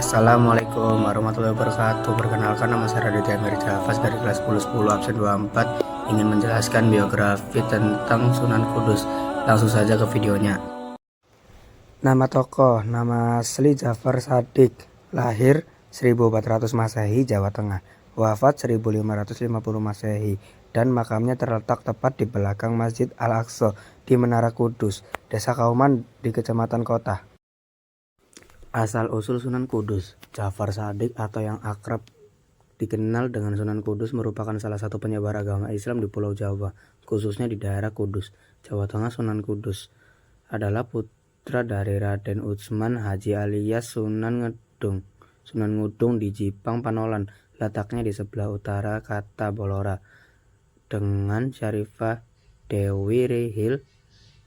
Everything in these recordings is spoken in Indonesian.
Assalamualaikum warahmatullahi wabarakatuh. Perkenalkan, nama saya Raditya Mirjafas dari kelas 10 absen 24, ingin menjelaskan biografi tentang Sunan Kudus. Langsung saja ke videonya. Nama tokoh: nama asli Jafar Shadiq, lahir 1400 Masehi, Jawa Tengah, wafat 1550 Masehi, dan makamnya terletak tepat di belakang Masjid Al-Aqsa di Menara Kudus, Desa Kauman di Kecamatan Kota. Asal-usul Sunan Kudus. Jafar Shadiq atau yang akrab dikenal dengan Sunan Kudus merupakan salah satu penyebar agama Islam di Pulau Jawa, khususnya di daerah Kudus, Jawa Tengah. Sunan Kudus adalah putra dari Raden Utsman Haji alias Sunan Ngedung. Sunan Ngudung di Jipang Panolan, letaknya di sebelah utara kata Bolora, dengan Syarifah Dewi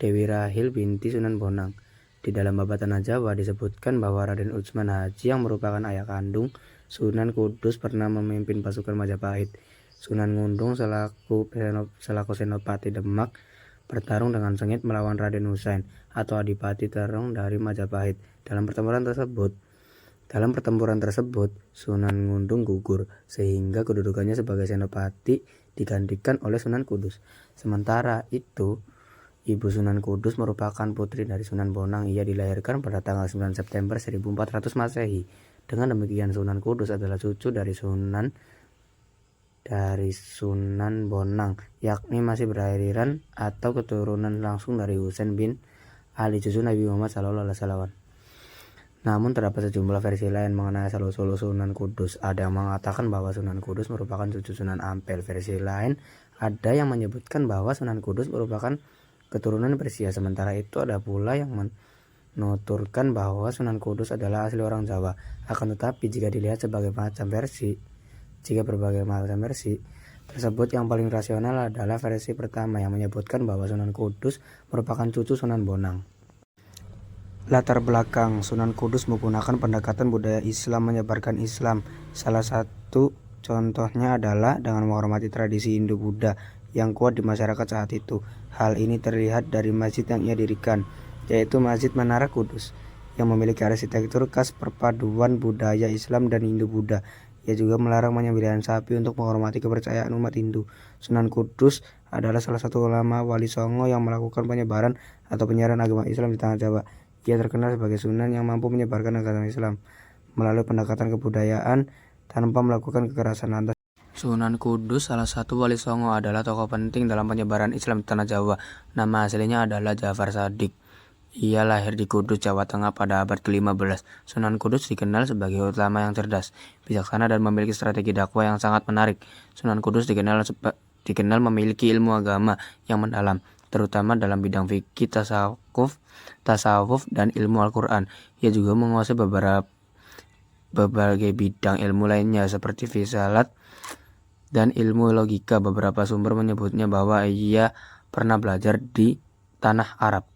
Rahil binti Sunan Bonang. Di dalam Baba Tanah Jawa disebutkan bahwa Raden Utsman Haji yang merupakan ayah kandung Sunan Kudus pernah memimpin pasukan Majapahit. Sunan Ngudung selaku Senopati Demak bertarung dengan sengit melawan Raden Husain atau Adipati Terong dari Majapahit. Dalam pertempuran tersebut Sunan Ngudung gugur, sehingga kedudukannya sebagai Senopati digantikan oleh Sunan Kudus. Sementara itu, Ibu Sunan Kudus merupakan putri dari Sunan Bonang. Ia dilahirkan pada tanggal 9 September 1400 Masehi. Dengan demikian Sunan Kudus adalah cucu dari Sunan Bonang, yakni masih beraliran atau keturunan langsung dari Husain bin Ali, cucu Nabi Muhammad SAW. Namun terdapat sejumlah versi lain mengenai asal-usul Sunan Kudus. Ada yang mengatakan bahwa Sunan Kudus merupakan cucu Sunan Ampel. Versi lain ada yang menyebutkan bahwa Sunan Kudus merupakan keturunan Persia. Sementara itu ada pula yang menuturkan bahwa Sunan Kudus adalah asli orang Jawa. Akan tetapi jika dilihat berbagai macam versi tersebut, yang paling rasional adalah versi pertama yang menyebutkan bahwa Sunan Kudus merupakan cucu Sunan Bonang. Latar belakang: Sunan Kudus menggunakan pendekatan budaya Islam menyebarkan Islam. Salah satu contohnya adalah dengan menghormati tradisi Hindu-Buddha yang kuat di masyarakat saat itu. Hal ini terlihat dari masjid yang ia dirikan, yaitu Masjid Menara Kudus, yang memiliki arsitektur khas perpaduan budaya Islam dan Hindu-Buddha. Ia juga melarang penyembelihan sapi untuk menghormati kepercayaan umat Hindu. Sunan Kudus adalah salah satu ulama Wali Songo yang melakukan penyebaran atau penyiaran agama Islam di tanah Jawa. Ia terkenal sebagai sunan yang mampu menyebarkan agama Islam melalui pendekatan kebudayaan tanpa melakukan kekerasan. Lantas, Sunan Kudus, salah satu Wali Songo, adalah tokoh penting dalam penyebaran Islam di tanah Jawa. Nama aslinya adalah Jafar Shadiq. Ia lahir di Kudus, Jawa Tengah pada abad ke-15. Sunan Kudus dikenal sebagai ulama yang cerdas, bijaksana, dan memiliki strategi dakwah yang sangat menarik. Sunan Kudus dikenal memiliki ilmu agama yang mendalam, terutama dalam bidang fikih, tasawuf, dan ilmu Al-Quran. Ia juga menguasai berbagai bidang ilmu lainnya seperti filsafat dan ilmu logika. Beberapa sumber menyebutnya bahwa ia pernah belajar di tanah Arab.